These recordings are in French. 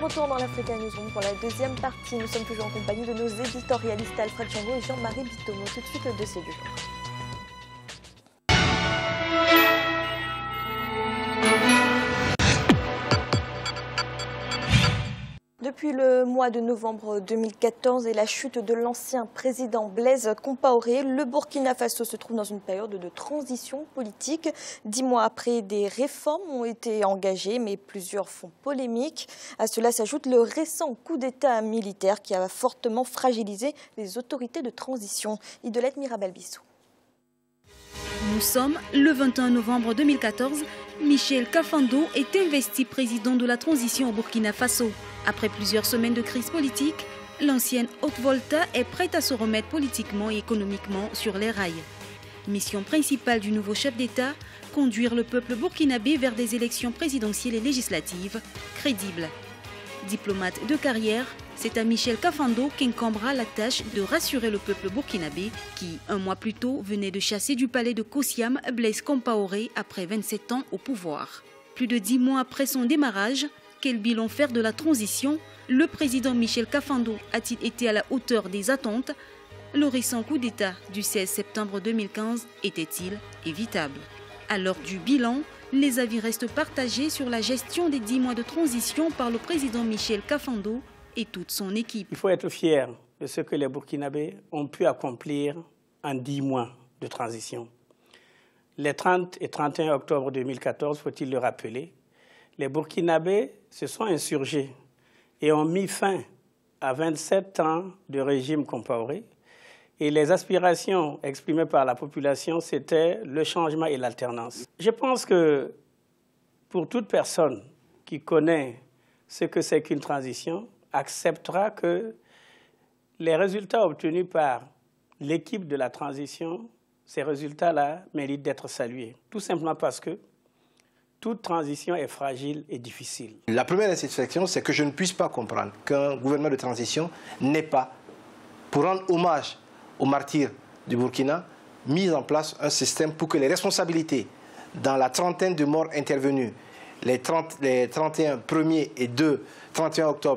retour dans l'Africa Newsroom pour la deuxième partie. Nous sommes toujours en compagnie de nos éditorialistes Alfred Chango et Jean-Marie Bitomo. Tout de suite le dossier du jour. Depuis le mois de novembre 2014 et la chute de l'ancien président Blaise Compaoré, le Burkina Faso se trouve dans une période de transition politique. 10 mois après, des réformes ont été engagées, mais plusieurs font polémique. À cela s'ajoute le récent coup d'État militaire qui a fortement fragilisé les autorités de transition. Idolette Mirabel-Bissou. Nous sommes le 21 novembre 2014. Michel Kafando est investi président de la transition au Burkina Faso. Après plusieurs semaines de crise politique, l'ancienne Haute-Volta est prête à se remettre politiquement et économiquement sur les rails. Mission principale du nouveau chef d'État, conduire le peuple burkinabé vers des élections présidentielles et législatives crédibles. Diplomate de carrière, c'est à Michel Kafando qu'incombera la tâche de rassurer le peuple burkinabé qui, un mois plus tôt, venait de chasser du palais de Kosiam Blaise Compaoré après 27 ans au pouvoir. Plus de 10 mois après son démarrage, quel bilan faire de la transition? Le président Michel Kafando a-t-il été à la hauteur des attentes? Le récent coup d'État du 16 septembre 2015 était-il évitable? À l'heure du bilan, les avis restent partagés sur la gestion des 10 mois de transition par le président Michel Kafando et toute son équipe. Il faut être fier de ce que les Burkinabés ont pu accomplir en 10 mois de transition. Les 30 et 31 octobre 2014, faut-il le rappeler, les Burkinabés se sont insurgés et ont mis fin à 27 ans de régime Compaoré. Et les aspirations exprimées par la population, c'était le changement et l'alternance. Je pense que pour toute personne qui connaît ce que c'est qu'une transition, acceptera que les résultats obtenus par l'équipe de la transition, ces résultats-là méritent d'être salués. Tout simplement parce que toute transition est fragile et difficile. La première insatisfaction, c'est que je ne puisse pas comprendre qu'un gouvernement de transition n'ait pas, pour rendre hommage aux martyrs du Burkina, mis en place un système pour que les responsabilités dans la trentaine de morts intervenues, les 31 octobre,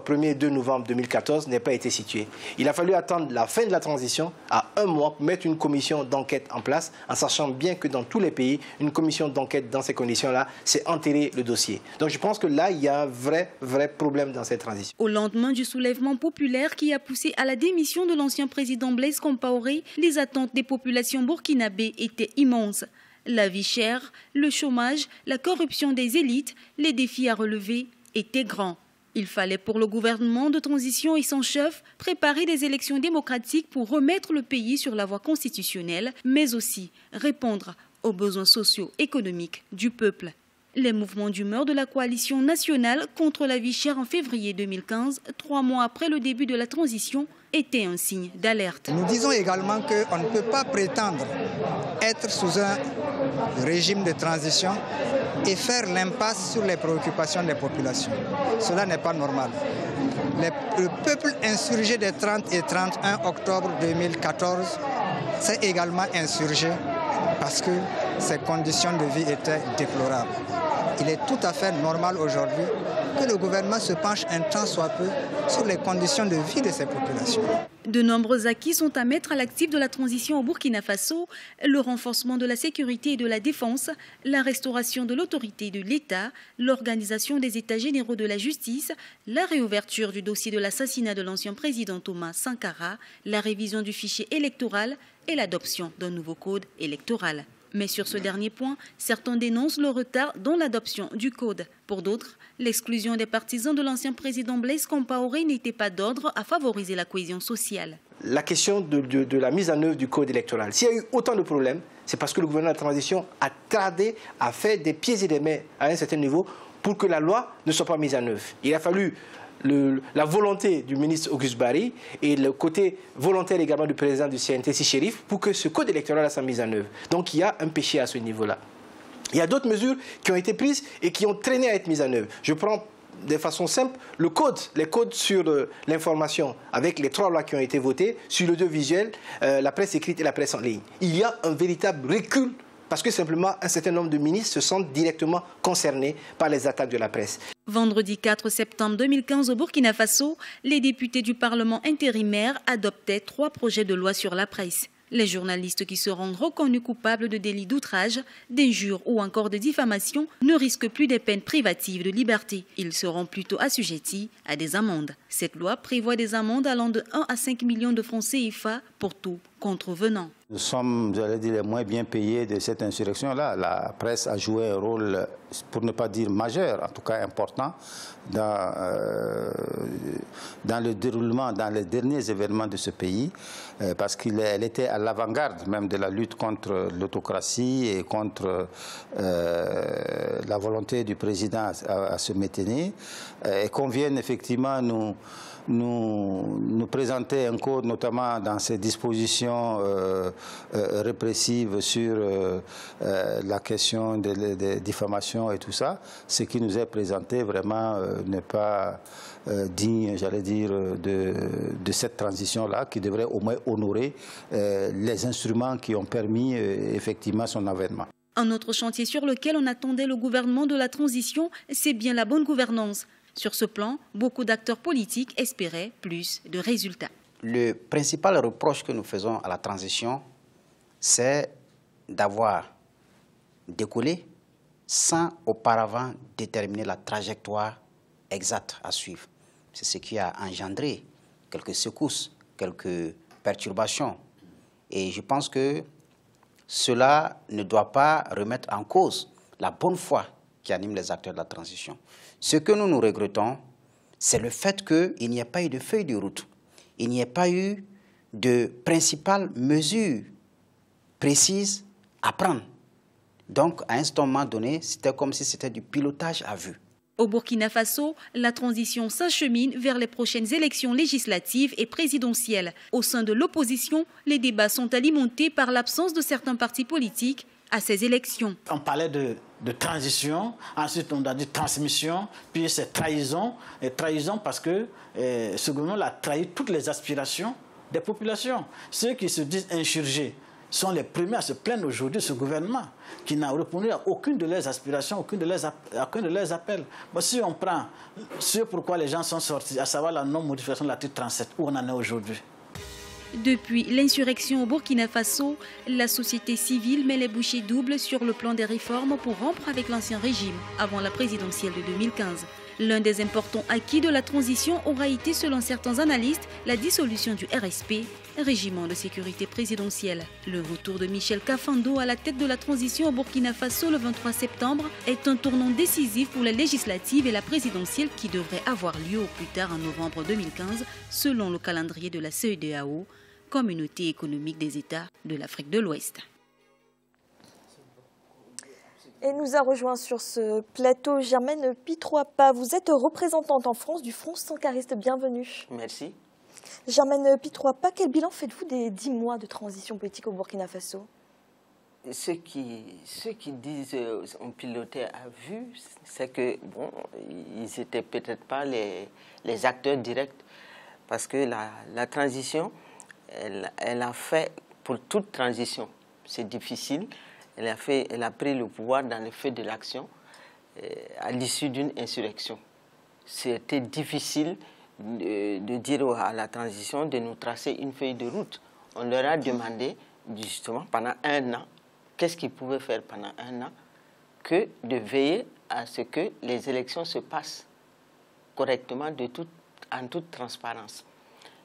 1er et 2 novembre 2014 n'aient pas été situées. Il a fallu attendre la fin de la transition à 1 mois pour mettre une commission d'enquête en place, en sachant bien que dans tous les pays, une commission d'enquête dans ces conditions-là, c'est enterrer le dossier. Donc je pense que là, il y a un vrai problème dans cette transition. Au lendemain du soulèvement populaire qui a poussé à la démission de l'ancien président Blaise Compaoré, les attentes des populations burkinabées étaient immenses. La vie chère, le chômage, la corruption des élites, les défis à relever étaient grands. Il fallait pour le gouvernement de transition et son chef préparer des élections démocratiques pour remettre le pays sur la voie constitutionnelle, mais aussi répondre aux besoins socio-économiques du peuple. Les mouvements d'humeur de la coalition nationale contre la vie chère en février 2015, 3 mois après le début de la transition, étaient un signe d'alerte. Nous disons également qu'on ne peut pas prétendre être sous un régime de transition et faire l'impasse sur les préoccupations des populations. Cela n'est pas normal. Le peuple insurgé des 30 et 31 octobre 2014 s'est également insurgé parce que ses conditions de vie étaient déplorables. Il est tout à fait normal aujourd'hui que le gouvernement se penche un temps soit peu sur les conditions de vie de ces populations. De nombreux acquis sont à mettre à l'actif de la transition au Burkina Faso, le renforcement de la sécurité et de la défense, la restauration de l'autorité de l'État, l'organisation des États généraux de la justice, la réouverture du dossier de l'assassinat de l'ancien président Thomas Sankara, la révision du fichier électoral et l'adoption d'un nouveau code électoral. Mais sur ce dernier point, certains dénoncent le retard dans l'adoption du code. Pour d'autres, l'exclusion des partisans de l'ancien président Blaise Compaoré n'était pas d'ordre à favoriser la cohésion sociale. La question de la mise en œuvre du code électoral, s'il y a eu autant de problèmes, c'est parce que le gouvernement de la transition a tardé à faire des pieds et des mains à un certain niveau pour que la loi ne soit pas mise en œuvre. Il a fallu la volonté du ministre Auguste Barry et le côté volontaire également du président du CNTC Chérif pour que ce code électoral soit mis en œuvre. Donc il y a un péché à ce niveau-là. Il y a d'autres mesures qui ont été prises et qui ont traîné à être mises en œuvre. Je prends de façon simple les codes sur l'information avec les 3 lois qui ont été votées sur l'audiovisuel, la presse écrite et la presse en ligne. Il y a un véritable recul parce que simplement un certain nombre de ministres se sentent directement concernés par les attaques de la presse. Vendredi 4 septembre 2015 au Burkina Faso, les députés du Parlement intérimaire adoptaient 3 projets de loi sur la presse. Les journalistes qui seront reconnus coupables de délits d'outrage, d'injures ou encore de diffamation ne risquent plus des peines privatives de liberté. Ils seront plutôt assujettis à des amendes. Cette loi prévoit des amendes allant de 1 à 5 millions de francs CFA pour tout contrevenant. Nous sommes, j'allais dire, les moins bien payés de cette insurrection-là. La presse a joué un rôle, pour ne pas dire majeur, en tout cas important, dans le déroulement, dans les derniers événements de ce pays, parce qu'elle était à l'avant-garde même de la lutte contre l'autocratie et contre la volonté du président à se maintenir. Et qu'on vienne effectivement nous présenter un code, notamment dans ces dispositions répressives sur la question des diffamations et tout ça. Ce qui nous est présenté vraiment n'est pas digne, j'allais dire, de cette transition-là, qui devrait au moins honorer les instruments qui ont permis effectivement son avènement. Un autre chantier sur lequel on attendait le gouvernement de la transition, c'est bien la bonne gouvernance. Sur ce plan, beaucoup d'acteurs politiques espéraient plus de résultats. Le principal reproche que nous faisons à la transition, c'est d'avoir décollé sans auparavant déterminer la trajectoire exacte à suivre. C'est ce qui a engendré quelques secousses, quelques perturbations. Et je pense que cela ne doit pas remettre en cause la bonne foi qui anime les acteurs de la transition. Ce que nous regrettons, c'est le fait qu'il n'y ait pas eu de feuille de route, il n'y ait pas eu de principales mesures précises à prendre. Donc, à un moment donné, c'était comme si c'était du pilotage à vue. Au Burkina Faso, la transition s'achemine vers les prochaines élections législatives et présidentielles. Au sein de l'opposition, les débats sont alimentés par l'absence de certains partis politiques à ces élections. On parlait de transition, ensuite on a dit transmission, puis c'est trahison. Et trahison parce que ce gouvernement a trahi toutes les aspirations des populations. Ceux qui se disent insurgés sont les premiers à se plaindre aujourd'hui de ce gouvernement qui n'a répondu à aucune de leurs aspirations, aucun de leurs appels. Bon, si on prend ce pourquoi les gens sont sortis, à savoir la non-modification de l'article 37, où on en est aujourd'hui. Depuis l'insurrection au Burkina Faso, la société civile met les bouchées doubles sur le plan des réformes pour rompre avec l'ancien régime avant la présidentielle de 2015. L'un des importants acquis de la transition aura été, selon certains analystes, la dissolution du RSP, régiment de sécurité présidentielle. Le retour de Michel Kafando à la tête de la transition au Burkina Faso le 23 septembre est un tournant décisif pour les législatives et la présidentielle qui devrait avoir lieu au plus tard en novembre 2015, selon le calendrier de la CEDEAO, Communauté économique des États de l'Afrique de l'Ouest. Et nous a rejoint sur ce plateau Germaine Pitroapa. Vous êtes représentante en France du Front Sankariste. Bienvenue. Merci. Germaine Pitroapa, quel bilan faites-vous des 10 mois de transition politique au Burkina Faso? Ceux qui disent on pilotait à vue, c'est que bon, ils n'étaient peut-être pas les acteurs directs, parce que la transition, elle a fait, pour toute transition, c'est difficile. Elle a pris le pouvoir dans le feu de l'action à l'issue d'une insurrection. C'était difficile de dire à la transition de nous tracer une feuille de route. On leur a demandé, justement, pendant un an, qu'est-ce qu'ils pouvaient faire pendant un an, que de veiller à ce que les élections se passent correctement, en toute transparence.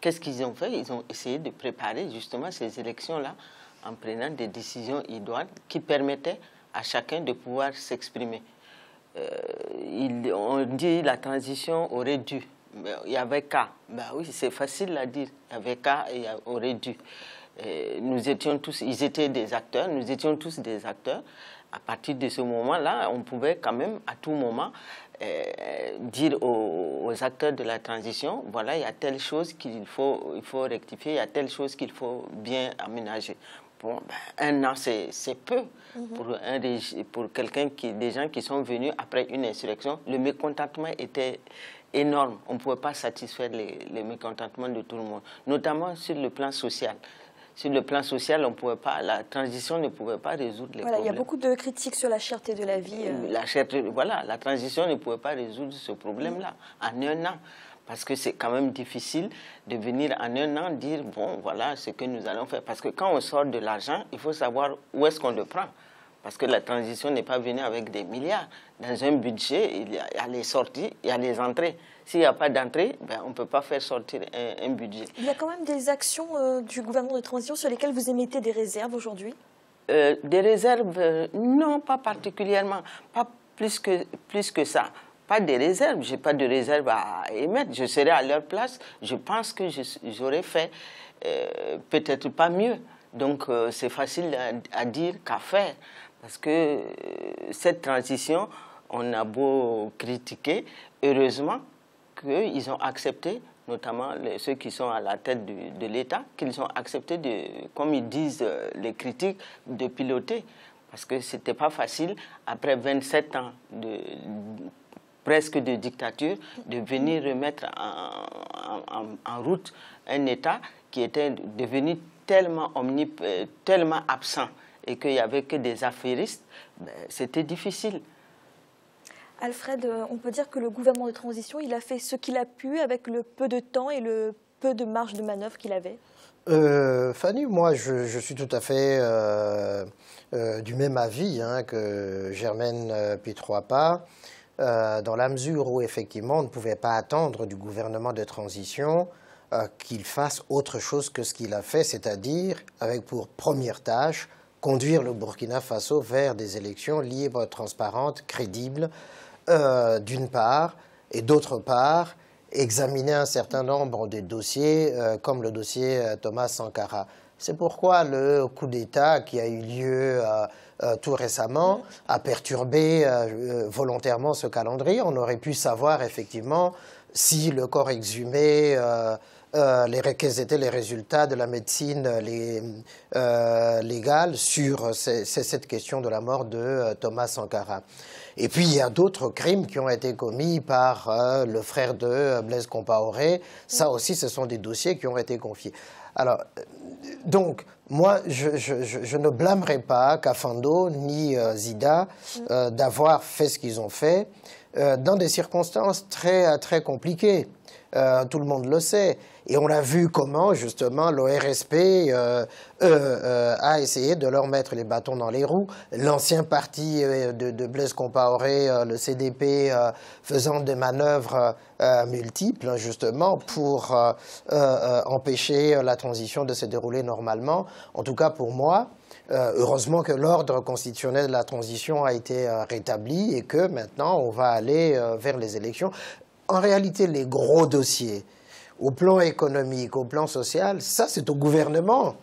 Qu'est-ce qu'ils ont fait? Ils ont essayé de préparer justement ces élections-là en prenant des décisions idoines qui permettaient à chacun de pouvoir s'exprimer. On dit que la transition aurait dû. Mais il y avait qu'à. Ben oui, c'est facile à dire. Il y avait qu'à et il aurait dû. Nous étions tous, ils étaient des acteurs, nous étions tous des acteurs. À partir de ce moment-là, on pouvait quand même, à tout moment, dire aux acteurs de la transition, voilà, il y a telle chose qu'il faut rectifier, il y a telle chose qu'il faut bien aménager. Bon, ben, un an, c'est peu pour quelqu'un des gens qui sont venus après une insurrection. Le mécontentement était énorme. On ne pouvait pas satisfaire les mécontentements de tout le monde, notamment sur le plan social. Sur le plan social, on pouvait pas, la transition ne pouvait pas résoudre les problèmes. Il y a beaucoup de critiques sur la cherté de la vie. La transition ne pouvait pas résoudre ce problème-là en un an. Parce que c'est quand même difficile de venir en un an dire, bon, voilà ce que nous allons faire. Parce que quand on sort de l'argent, il faut savoir où est-ce qu'on le prend. Parce que la transition n'est pas venue avec des milliards. Dans un budget, il y a les sorties, il y a les entrées. S'il n'y a pas d'entrée, on ne peut pas faire sortir un budget. Il y a quand même des actions du gouvernement de transition sur lesquelles vous émettez des réserves aujourd'hui? Des réserves, non, pas particulièrement. Pas plus que ça. Pas de réserve, je n'ai pas de réserve à émettre. Je serais à leur place, je pense que j'aurais fait peut-être pas mieux. Donc c'est facile à dire qu'à faire. Parce que cette transition, on a beau critiquer, heureusement qu'ils ont accepté, notamment ceux qui sont à la tête de l'État, qu'ils ont accepté, comme ils disent les critiques, de piloter. Parce que ce n'était pas facile, après 27 ans presque de dictature, de venir remettre en route un État qui était devenu tellement absent et qu'il n'y avait que des affairistes, c'était difficile. Alfred, on peut dire que le gouvernement de transition, il a fait ce qu'il a pu avec le peu de temps et le peu de marge de manœuvre qu'il avait? Fanny, moi, je suis tout à fait du même avis que Germaine Pitroapa. Dans la mesure où, effectivement, on ne pouvait pas attendre du gouvernement de transition qu'il fasse autre chose que ce qu'il a fait, c'est-à-dire avec pour première tâche conduire le Burkina Faso vers des élections libres, transparentes, crédibles, d'une part, et d'autre part, examiner un certain nombre de dossiers, comme le dossier Thomas Sankara. C'est pourquoi le coup d'État qui a eu lieu tout récemment a perturbé volontairement ce calendrier. On aurait pu savoir effectivement si le corps exhumé, quels étaient les résultats de la médecine légale sur cette question de la mort de Thomas Sankara. Et puis il y a d'autres crimes qui ont été commis par le frère de Blaise Compaoré. Ça aussi, ce sont des dossiers qui ont été confiés. Alors, donc, moi, je ne blâmerai pas Kafando ni Zida d'avoir fait ce qu'ils ont fait dans des circonstances très, très compliquées. Tout le monde le sait. Et on a vu comment, justement, l'ORSP a essayé de leur mettre les bâtons dans les roues. L'ancien parti de Blaise Compaoré, le CDP, faisant des manœuvres multiples, justement, pour empêcher la transition de se dérouler normalement. En tout cas, pour moi, heureusement que l'ordre constitutionnel de la transition a été rétabli et que maintenant, on va aller vers les élections. En réalité, les gros dossiers, au plan économique, au plan social, ça c'est au gouvernement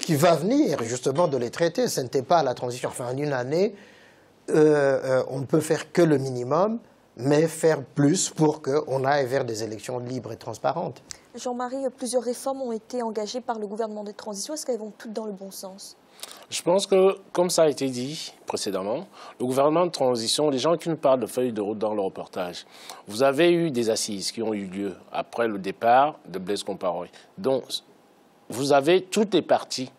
qui va venir justement de les traiter. Ce n'était pas à la transition. Enfin, en une année, on ne peut faire que le minimum, mais faire plus pour qu'on aille vers des élections libres et transparentes. Jean-Marie, plusieurs réformes ont été engagées par le gouvernement de transition. Est-ce qu'elles vont toutes dans le bon sens? Je pense que, comme ça a été dit précédemment, le gouvernement de transition, les gens qui nous parlent de feuilles de route dans le reportage, vous avez eu des assises qui ont eu lieu après le départ de Blaise Compaoré. Donc, vous avez toutes les parties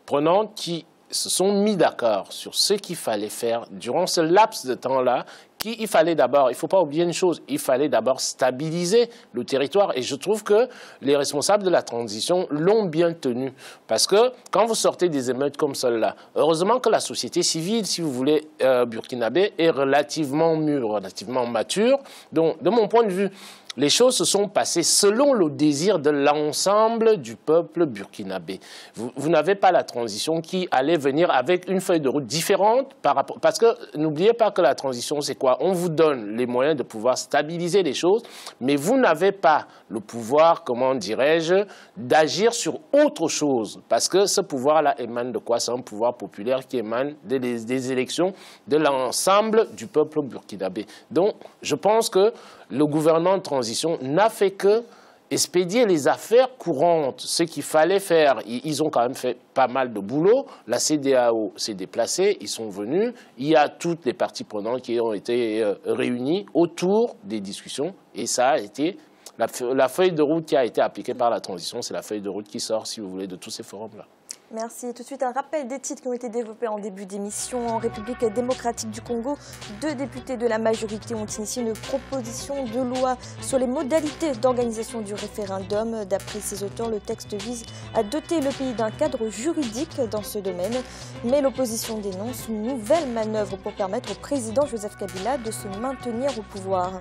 prenantes qui se sont mis d'accord sur ce qu'il fallait faire durant ce laps de temps-là. Il fallait d'abord, il ne faut pas oublier une chose, il fallait d'abord stabiliser le territoire. Et je trouve que les responsables de la transition l'ont bien tenu. Parce que quand vous sortez des émeutes comme celle-là, heureusement que la société civile, si vous voulez, burkinabé, est relativement mûre, relativement mature. Donc, de mon point de vue, les choses se sont passées selon le désir de l'ensemble du peuple burkinabé. Vous n'avez pas la transition qui allait venir avec une feuille de route différente par rapport... Parce que n'oubliez pas que la transition, c'est quoi? On vous donne les moyens de pouvoir stabiliser les choses, mais vous n'avez pas le pouvoir, comment dirais-je, d'agir sur autre chose. Parce que ce pouvoir-là émane de quoi? C'est un pouvoir populaire qui émane des élections de l'ensemble du peuple burkinabé. Donc, je pense que le gouvernement de transition n'a fait que expédier les affaires courantes, ce qu'il fallait faire. Ils ont quand même fait pas mal de boulot. La CEDEAO s'est déplacée, ils sont venus. Il y a toutes les parties prenantes qui ont été réunies autour des discussions. Et ça a été la feuille de route qui a été appliquée par la transition. C'est la feuille de route qui sort, si vous voulez, de tous ces forums-là. Merci. Tout de suite, un rappel des titres qui ont été développés en début d'émission. En République démocratique du Congo, 2 députés de la majorité ont initié une proposition de loi sur les modalités d'organisation du référendum. D'après ses auteurs, le texte vise à doter le pays d'un cadre juridique dans ce domaine. Mais l'opposition dénonce une nouvelle manœuvre pour permettre au président Joseph Kabila de se maintenir au pouvoir.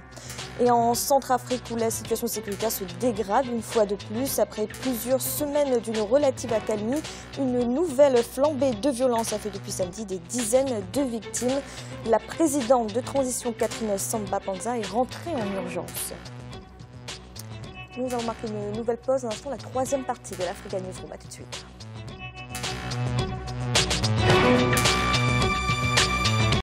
Et en Centrafrique, où la situation sécuritaire se dégrade une fois de plus, après plusieurs semaines d'une relative accalmie, une nouvelle flambée de violence a fait depuis samedi des dizaines de victimes. La présidente de transition Catherine Samba-Panza est rentrée en urgence. Nous allons marquer une nouvelle pause. À l'instant, la 3e partie de l'Africa Newsroom. À tout de suite.